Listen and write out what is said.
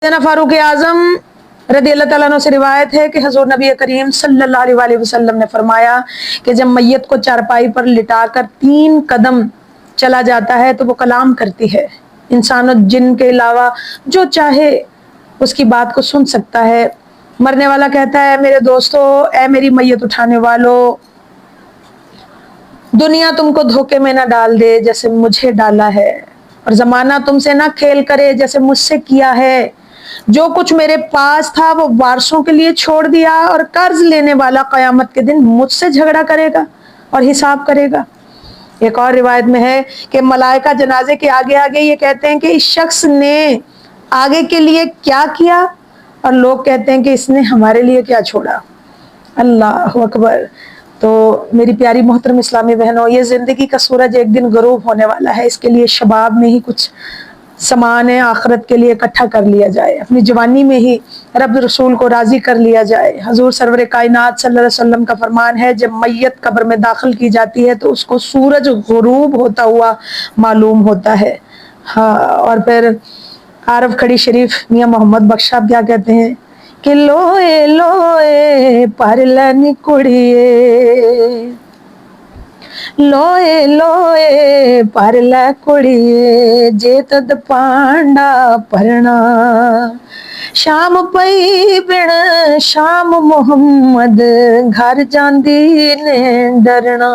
सैयदना फारूक आजम रदी अल्लाह तआला अन्हु से रिवायत है कि हजूर नबी करीम सल्लल्लाहु अलैहि वसल्लम ने फरमाया कि जब मैयत को चारपाई पर लिटाकर 3 कदम चला जाता है तो वो कलाम करती है। इंसान और जिन के अलावा जो चाहे उसकी बात को सुन सकता है। मरने वाला कहता है, मेरे दोस्तों, ऐ मेरी मैयत उठाने वालों, दुनिया तुमको धोखे में ना डाल दे जैसे मुझे डाला है, और जमाना तुमसे ना खेल करे जैसे मुझसे किया है। जो कुछ मेरे पास था वो वारसों के लिए छोड़ दिया, और कर्ज लेने वाला कयामत के दिन मुझसे झगड़ा करेगा और हिसाब करेगा। एक और रिवायत में है कि मलाइका जनाजे के आगे आगे ये कहते हैं कि इस शख्स ने आगे के लिए क्या किया, और लोग कहते हैं कि इसने हमारे लिए क्या छोड़ा। अल्लाह अकबर। तो मेरी प्यारी मोहतरम इस्लामी बहनों, ये ज़िंदगी का सूरज एक दिन गरूब होने वाला है। इसके लिए शबाब में ही कुछ सामान आखिरत के लिए इकट्ठा कर लिया जाए, अपनी जवानी में ही रब रसूल को राज़ी कर लिया जाए। हजूर सरवर कायनात सल्लल्लाहु अलैहि वसल्लम का फरमान है, जब मैयत कब्र में दाखिल की जाती है तो उसको सूरज गुरूब होता हुआ मालूम होता है। हाँ, और फिर आरफ खड़ी शरीफ मियाँ मोहम्मद बख्श साहब क्या कहते हैं कि लोए लोए परलन कुड़िए, लोए लोए परला कुड़िए, जे तद पांडा परना, शाम पई बिन शाम मोहम्मद घर जांदी ने डरना।